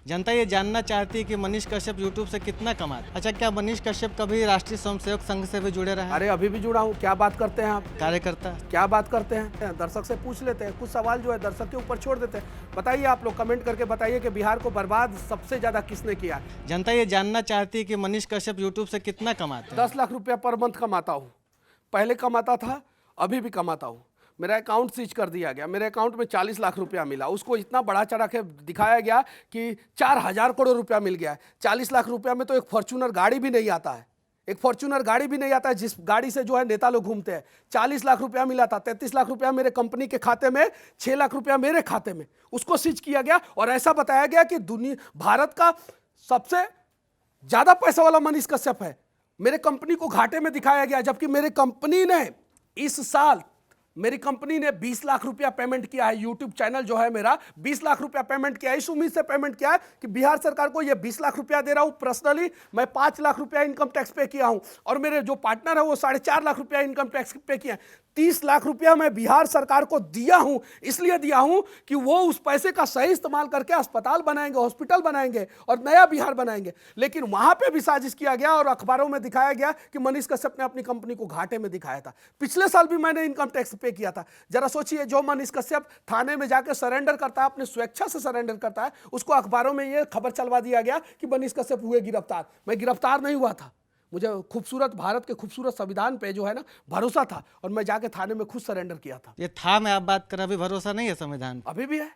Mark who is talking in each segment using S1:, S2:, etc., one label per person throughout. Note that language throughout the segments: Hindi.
S1: जनता ये जानना चाहती है कि मनीष कश्यप यूट्यूब से कितना कमाते। अच्छा, क्या मनीष कश्यप कभी राष्ट्रीय स्वयंसेवक संघ से भी जुड़े रहे हैं?
S2: अरे अभी भी जुड़ा हूँ। क्या बात करते हैं आप?
S1: कार्यकर्ता।
S2: क्या बात करते हैं? दर्शक से पूछ लेते हैं, कुछ सवाल जो है दर्शक के ऊपर छोड़ देते हैं। बताइए, आप लोग कमेंट करके बताइए कि बिहार को बर्बाद सबसे ज्यादा किसने किया।
S1: जनता ये जानना चाहती है कि मनीष कश्यप यूट्यूब से कितना कमाते हैं?
S2: 10 लाख रुपया पर मंथ कमाता हूँ। पहले कमाता था, अभी भी कमाता हूँ। मेरा अकाउंट सीज कर दिया गया, मेरे अकाउंट में 40 लाख रुपया मिला। उसको इतना बढ़ा चढ़ा के दिखाया गया कि 4,000 करोड़ रुपया मिल गया है। 40 लाख रुपया में तो एक फॉर्च्यूनर गाड़ी भी नहीं आता है, एक फॉर्च्यूनर गाड़ी भी नहीं आता है जिस गाड़ी से जो है नेता लोग घूमते हैं। 40 लाख रुपया मिला था, 33 लाख रुपया मेरे कंपनी के खाते में, 6 लाख रुपया मेरे खाते में, उसको सीज किया गया। और ऐसा बताया गया कि दुनिया भारत का सबसे ज्यादा पैसा वाला मनीष कश्यप है। मेरे कंपनी को घाटे में दिखाया गया, जबकि मेरे कंपनी ने इस साल मेरी कंपनी ने 20 लाख रुपया पेमेंट किया है। यूट्यूब चैनल जो है मेरा 20 लाख रुपया पेमेंट किया है। इस उम्मीद से पेमेंट किया है कि बिहार सरकार को ये 20 लाख रुपया दे रहा हूं। पर्सनली मैं 5 लाख रुपया इनकम टैक्स पे किया हूं और मेरे जो पार्टनर है वो 4.5 लाख रुपया इनकम टैक्स पे किया है। 30 लाख रुपया मैं बिहार सरकार को दिया हूं, इसलिए दिया हूं कि वो उस पैसे का सही इस्तेमाल करके अस्पताल बनाएंगे, हॉस्पिटल बनाएंगे और नया बिहार बनाएंगे। लेकिन वहां पे भी साजिश किया गया और अखबारों में दिखाया गया कि मनीष कश्यप ने अपनी कंपनी को घाटे में दिखाया था। पिछले साल भी मैंने इनकम टैक्स पे किया था। जरा सोचिए, जो मनीष कश्यप थाने में जाकर सरेंडर करता है, अपनी स्वेच्छा से सरेंडर करता है, उसको अखबारों में यह खबर चलवा दिया गया कि मनीष कश्यप हुए गिरफ्तार। मैं गिरफ्तार नहीं हुआ था, मुझे खूबसूरत भारत के खूबसूरत संविधान पे जो है ना भरोसा था और मैं जाके थाने में खुद सरेंडर किया था।
S1: ये था मैं आप बात कर, अभी भरोसा नहीं है संविधान पे?
S2: अभी भी है।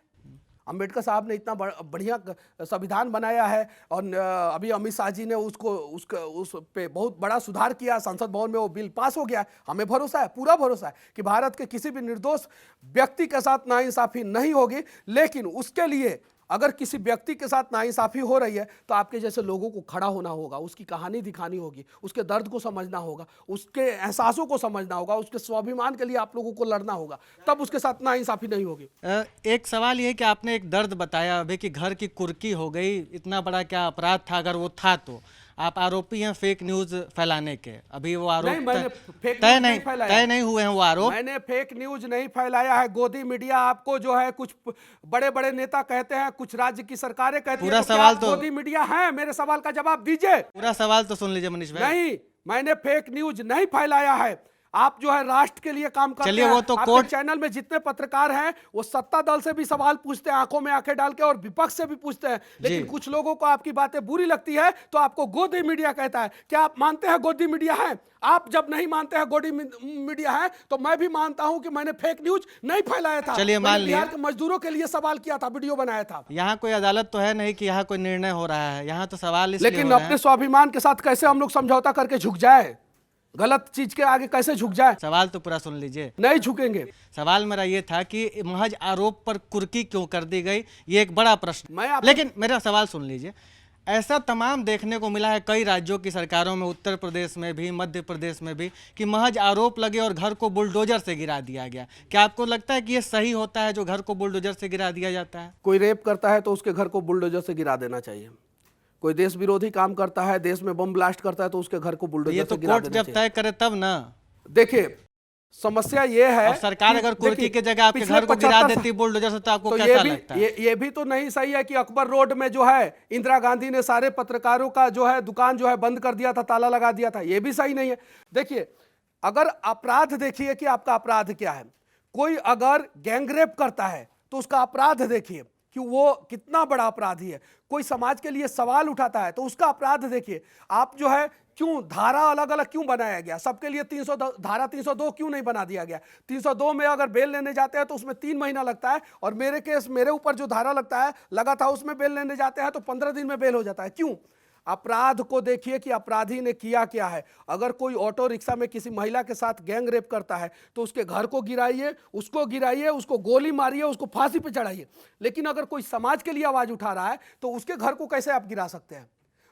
S2: अंबेडकर साहब ने इतना बढ़िया संविधान बनाया है और अभी अमित शाह जी ने उस पे बहुत बड़ा सुधार किया। संसद भवन में वो बिल पास हो गया। हमें भरोसा है, पूरा भरोसा है कि भारत के किसी भी निर्दोष व्यक्ति के साथ नाइंसाफी नहीं होगी। लेकिन उसके लिए अगर किसी व्यक्ति के साथ नाइंसाफी हो रही है तो आपके जैसे लोगों को खड़ा होना होगा, उसकी कहानी दिखानी होगी, उसके दर्द को समझना होगा, उसके एहसासों को समझना होगा, उसके स्वाभिमान के लिए आप लोगों को लड़ना होगा, तब उसके साथ नाइंसाफी नहीं होगी।
S1: एक सवाल ये है कि आपने एक दर्द बताया अभी कि घर की कुर्की हो गई, इतना बड़ा क्या अपराध था? अगर वो था तो आप आरोपी हैं फेक न्यूज फैलाने के। अभी वो आरोप तय नहीं हुए हैं। वो आरोप
S2: मैंने फेक न्यूज नहीं फैलाया है। गोदी मीडिया आपको जो है कुछ बड़े बड़े नेता कहते हैं, कुछ राज्य की सरकारें कहती हैं।
S1: पूरा सवाल तो
S2: गोदी मीडिया है, मेरे सवाल का जवाब दीजिए।
S1: पूरा सवाल तो सुन लीजिए मनीष भाई।
S2: नहीं, मैंने फेक न्यूज नहीं फैलाया है। आप जो है राष्ट्र के लिए काम करते हैं।
S1: वो तो कोर्ट
S2: चैनल में जितने पत्रकार हैं वो सत्ता दल से भी सवाल पूछते हैं, आंखों में आंखें डाल के, और विपक्ष से भी पूछते हैं। लेकिन कुछ लोगों को आपकी बातें बुरी लगती है तो आपको गोदी मीडिया कहता है। क्या आप मानते हैं गोदी मीडिया है? आप जब नहीं मानते हैं गोदी मीडिया है तो मैं भी मानता हूं कि मैंने फेक न्यूज नहीं फैलाया था।
S1: चलिए मान लिया,
S2: बिहार के मजदूरों के लिए सवाल किया था, वीडियो बनाया था।
S1: यहाँ कोई अदालत तो है नहीं कि यहाँ कोई निर्णय हो रहा है, यहाँ तो सवाल इसलिए
S2: लेकिन अपने स्वाभिमान के साथ कैसे हम लोग समझौता करके झुक जाए? गलत चीज के आगे कैसे झुक जाए?
S1: सवाल तो पूरा सुन लीजिए।
S2: नहीं झुकेंगे।
S1: सवाल मेरा ये था कि महज आरोप पर कुर्की क्यों कर दी गई, ये एक बड़ा प्रश्न। लेकिन मेरा सवाल सुन लीजिए। ऐसा तमाम देखने को मिला है कई राज्यों की सरकारों में, उत्तर प्रदेश में भी, मध्य प्रदेश में भी, कि महज आरोप लगे और घर को बुलडोजर से गिरा दिया गया। क्या आपको लगता है कि ये सही होता है जो घर को बुलडोजर से गिरा दिया जाता है?
S2: कोई रेप करता है तो उसके घर को बुलडोजर से गिरा देना चाहिए। कोई देश विरोधी काम करता है, देश में बम ब्लास्ट करता है तो उसके घर को बुलडोजर से गिरा देना चाहिए।
S1: कोर्ट जब तय करे तब ना।
S2: देखिए, समस्या ये है,
S1: सरकार अगर कुर्की के जगह आपके घर को गिरा देती बुलडोजर से तो आपको कैसा लगता है?
S2: ये भी तो नहीं सही है कि अकबर रोड में जो है इंदिरा गांधी ने सारे पत्रकारों का जो है दुकान जो है बंद कर दिया था, ताला लगा दिया था। ये भी सही नहीं है। देखिए, अगर अपराध देखिए कि आपका अपराध क्या है। कोई अगर गैंगरेप करता है तो उसका अपराध देखिए कि वो कितना बड़ा अपराधी है। कोई समाज के लिए सवाल उठाता है तो उसका अपराध देखिए। आप जो है क्यों धारा अलग अलग क्यों बनाया गया? सबके लिए धारा 302 क्यों नहीं बना दिया गया? 302 में अगर बेल लेने जाते हैं तो उसमें 3 महीना लगता है, और मेरे ऊपर जो धारा लगा था उसमें बेल लेने जाते हैं तो 15 दिन में बेल हो जाता है। क्यों? अपराध को देखिए कि अपराधी ने किया क्या है। अगर कोई ऑटो रिक्शा में किसी महिला के साथ गैंग रेप करता है तो उसके घर को गिराइए, उसको गोली मारिए, उसको फांसी पे चढ़ाइए। लेकिन अगर कोई समाज के लिए आवाज उठा रहा है तो उसके घर को कैसे आप गिरा सकते हैं?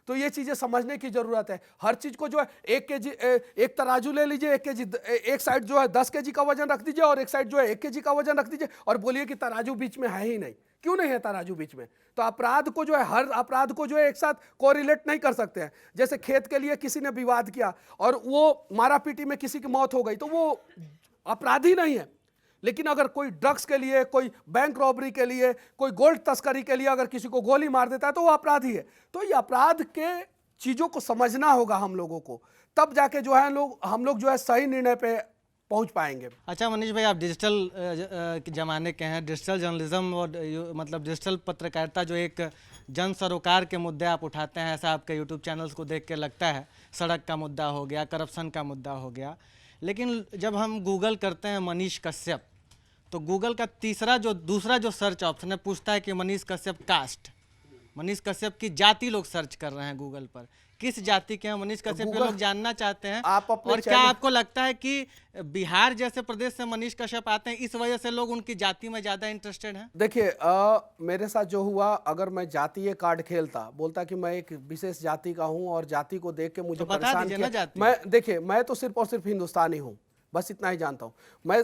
S2: तो ये चीजें समझने की जरूरत है। हर चीज को जो है 1 केजी, एक तराजू ले लीजिए, 1 केजी, एक साइड जो है 10 केजी का वजन रख दीजिए और एक साइड जो है 1 केजी का वजन रख दीजिए और बोलिए कि तराजू बीच में है ही नहीं। क्यों नहीं है तराजू बीच में? तो अपराध को जो है, हर अपराध को जो है एक साथ कोरिलेट नहीं कर सकते हैं। जैसे खेत के लिए किसी ने विवाद किया और वो मारा पीटी में किसी की मौत हो गई तो वो अपराधी नहीं है। लेकिन अगर कोई ड्रग्स के लिए, कोई बैंक रॉबरी के लिए, कोई गोल्ड तस्करी के लिए अगर किसी को गोली मार देता है तो वो अपराधी है। तो ये अपराध के चीज़ों को समझना होगा हम लोगों को, तब जाके जो है हम लोग जो है सही निर्णय पे पहुंच पाएंगे।
S1: अच्छा मनीष भाई, आप डिजिटल जमाने के हैं, डिजिटल जर्नलिज्म और मतलब डिजिटल पत्रकारिता जो एक जन सरोकार के मुद्दे आप उठाते हैं, ऐसा आपके यूट्यूब चैनल्स को देख के लगता है। सड़क का मुद्दा हो गया, करप्शन का मुद्दा हो गया, लेकिन जब हम गूगल करते हैं मनीष कश्यप, तो गूगल का दूसरा जो सर्च ऑप्शन है पूछता है कि मनीष कश्यप कास्ट, मनीष कश्यप की जाति लोग सर्च कर रहे हैं गूगल पर। किस जाति के हैं मनीष कश्यप, ये लोग जानना चाहते हैं। और क्या आपको लगता है कि बिहार जैसे प्रदेश से मनीष कश्यप आते हैं, इस वजह से लोग उनकी जाति में ज्यादा इंटरेस्टेड हैं?
S2: देखिए, मेरे साथ जो हुआ, अगर मैं जातीय कार्ड खेलता, बोलता कि मैं एक विशेष जाति का हूं और जाति को देख के मुझे
S1: तो बता
S2: परेशान
S1: दीजिए ना
S2: किया।
S1: जाति।
S2: देखिए, मैं तो सिर्फ और सिर्फ हिंदुस्तानी हूं, बस इतना ही जानता हूं मैं।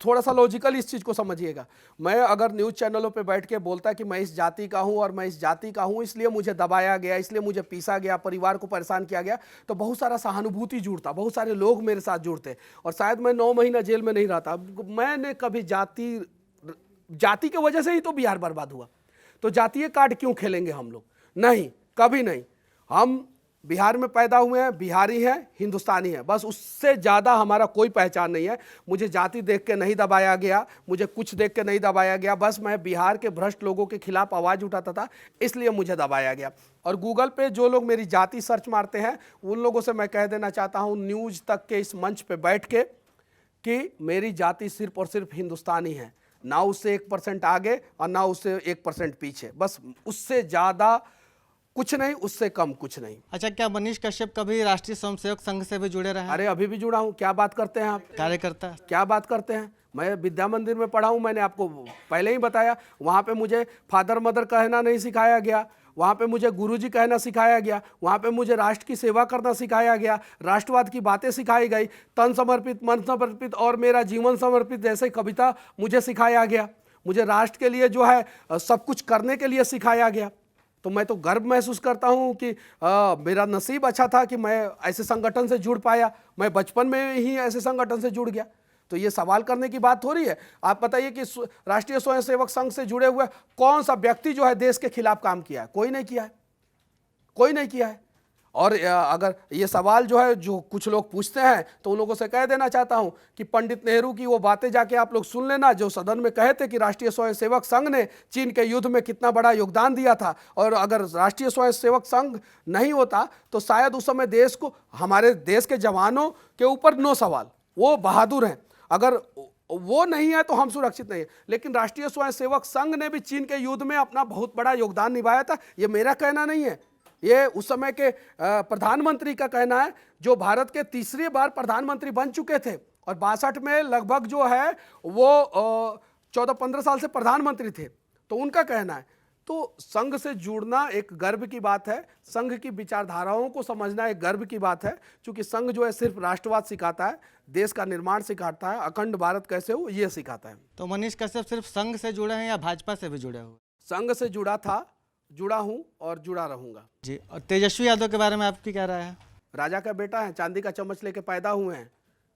S2: थोड़ा सा लॉजिकल इस चीज को समझिएगा। मैं अगर न्यूज चैनलों पे बैठ के बोलता कि मैं इस जाति का हूं और मैं इस जाति का हूं, इसलिए मुझे दबाया गया, इसलिए मुझे पीसा गया, परिवार को परेशान किया गया, तो बहुत सारा सहानुभूति जुड़ता, बहुत सारे लोग मेरे साथ जुड़ते और शायद मैं 9 महीना जेल में नहीं रहता। मैंने कभी जाति की वजह से ही तो बिहार बर्बाद हुआ। तो जातीय कार्ड क्यों खेलेंगे हम लोग? नहीं, कभी नहीं। हम बिहार में पैदा हुए हैं, बिहारी हैं, हिंदुस्तानी हैं, बस उससे ज़्यादा हमारा कोई पहचान नहीं है। मुझे जाति देख के नहीं दबाया गया, मुझे कुछ देख के नहीं दबाया गया, बस मैं बिहार के भ्रष्ट लोगों के खिलाफ आवाज़ उठाता था, इसलिए मुझे दबाया गया। और गूगल पे जो लोग मेरी जाति सर्च मारते हैं, उन लोगों से मैं कह देना चाहता हूँ न्यूज़ तक के इस मंच पर बैठ के कि मेरी जाति सिर्फ और सिर्फ हिंदुस्तानी है, ना उससे 1% आगे और ना उससे 1% पीछे, बस उससे ज़्यादा कुछ नहीं, उससे कम कुछ नहीं।
S1: अच्छा, क्या मनीष कश्यप कभी राष्ट्रीय स्वयंसेवक संघ से भी जुड़े रहे हैं?
S2: अरे अभी भी जुड़ा हूँ। क्या बात करते हैं आप?
S1: कार्यकर्ता।
S2: क्या बात करते हैं? मैं विद्या मंदिर में पढ़ा हूँ, मैंने आपको पहले ही बताया। वहाँ पे मुझे फादर मदर कहना नहीं सिखाया गया, वहाँ पे मुझे गुरुजी कहना सिखाया गया, वहाँ पे मुझे राष्ट्र की सेवा करना सिखाया गया, राष्ट्रवाद की बातें सिखाई गई, तन समर्पित, मन समर्पित और मेरा जीवन समर्पित जैसे कविता मुझे सिखाया गया। मुझे राष्ट्र के लिए जो है सब कुछ करने के लिए सिखाया गया। तो मैं तो गर्व महसूस करता हूं कि मेरा नसीब अच्छा था कि मैं ऐसे संगठन से जुड़ पाया। मैं बचपन में ही ऐसे संगठन से जुड़ गया। तो ये सवाल करने की बात हो रही है। आप बताइए कि राष्ट्रीय स्वयंसेवक संघ से जुड़े हुए कौन सा व्यक्ति जो है देश के खिलाफ काम किया है? कोई नहीं किया है, कोई नहीं किया है। और अगर ये सवाल जो है जो कुछ लोग पूछते हैं, तो उन लोगों से कह देना चाहता हूं कि पंडित नेहरू की वो बातें जाके आप लोग सुन लेना, जो सदन में कहे थे कि राष्ट्रीय स्वयंसेवक संघ ने चीन के युद्ध में कितना बड़ा योगदान दिया था। और अगर राष्ट्रीय स्वयंसेवक संघ नहीं होता तो शायद उस समय देश को, हमारे देश के जवानों के ऊपर 9 सवाल। वो बहादुर हैं, अगर वो नहीं है तो हम सुरक्षित नहीं है। लेकिन राष्ट्रीय स्वयंसेवक संघ ने भी चीन के युद्ध में अपना बहुत बड़ा योगदान निभाया था। ये मेरा कहना नहीं है, ये उस समय के प्रधानमंत्री का कहना है, जो भारत के तीसरी बार प्रधानमंत्री बन चुके थे और 62 में लगभग जो है वो 14-15 साल से प्रधानमंत्री थे, तो उनका कहना है। तो संघ से जुड़ना एक गर्व की बात है, संघ की विचारधाराओं को समझना एक गर्व की बात है, क्योंकि संघ जो है सिर्फ राष्ट्रवाद सिखाता है, देश का निर्माण सिखाता है, अखंड भारत कैसे हो ये सिखाता है।
S1: तो मनीष कश्यप सिर्फ संघ से जुड़े हैं या भाजपा से भी जुड़े हुए?
S2: संघ से जुड़ा था, जुड़ा हूं और जुड़ा रहूंगा
S1: जी। और तेजस्वी यादव के बारे में आपकी क्या राय है?
S2: राजा का बेटा है, चांदी का चम्मच लेके पैदा हुए हैं।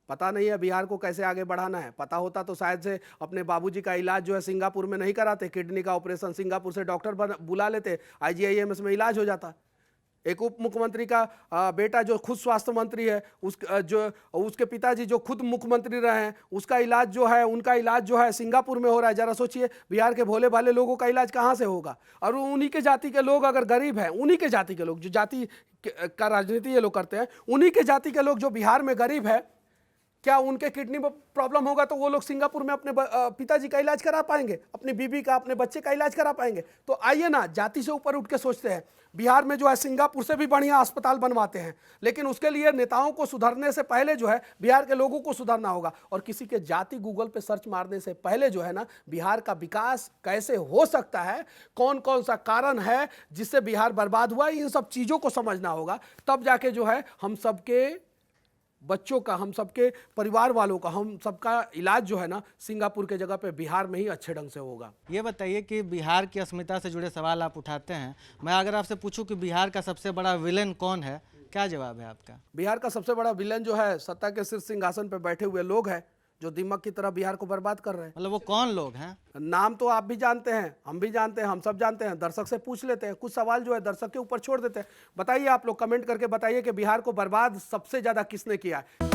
S2: पता नहीं है बिहार को कैसे आगे बढ़ाना है। पता होता तो शायद से अपने बाबूजी का इलाज जो है सिंगापुर में नहीं कराते, किडनी का ऑपरेशन सिंगापुर से डॉक्टर बुला लेते, IGIMS में इलाज हो जाता। एक उप मुख्यमंत्री का बेटा जो खुद स्वास्थ्य मंत्री है, उसके पिताजी जो खुद मुख्यमंत्री रहे हैं, उसका इलाज जो है, उनका इलाज जो है सिंगापुर में हो रहा है। जरा सोचिए, बिहार के भोले भाले लोगों का इलाज कहाँ से होगा? और उन्हीं के जाति के लोग अगर गरीब हैं, उन्हीं के जाति के लोग, जो जाति का राजनीति ये लोग करते हैं, उन्हीं के जाति के लोग जो बिहार में गरीब है, क्या उनके किडनी में प्रॉब्लम होगा तो वो लोग सिंगापुर में अपने पिताजी का इलाज करा पाएंगे, अपनी बीबी का, अपने बच्चे का इलाज करा पाएंगे? तो आइए ना, जाति से ऊपर उठ के सोचते हैं। बिहार में जो है सिंगापुर से भी बढ़िया अस्पताल बनवाते हैं, लेकिन उसके लिए नेताओं को सुधरने से पहले जो है बिहार के लोगों को सुधरना होगा। और किसी के जाति गूगल पे सर्च मारने से पहले जो है ना, बिहार का विकास कैसे हो सकता है, कौन कौन सा कारण है जिससे बिहार बर्बाद हुआ, इन सब चीज़ों को समझना होगा। तब जाके जो है हम सबके बच्चों का, हम सबके परिवार वालों का, हम सबका इलाज जो है ना सिंगापुर के जगह पे बिहार में ही अच्छे ढंग से होगा।
S1: ये बताइए कि बिहार की अस्मिता से जुड़े सवाल आप उठाते हैं, मैं अगर आपसे पूछूं कि बिहार का सबसे बड़ा विलेन कौन है, क्या जवाब है आपका?
S2: बिहार का सबसे बड़ा विलेन जो है सत्ता के शीर्ष सिंहासन पे बैठे हुए लोग हैं, जो दीमक की तरह बिहार को बर्बाद कर रहे हैं।
S1: मतलब वो कौन लोग हैं?
S2: नाम तो आप भी जानते हैं, हम भी जानते हैं, हम सब जानते हैं। दर्शक से पूछ लेते हैं, कुछ सवाल जो है दर्शक के ऊपर छोड़ देते हैं। बताइए, आप लोग कमेंट करके बताइए कि बिहार को बर्बाद सबसे ज्यादा किसने किया है।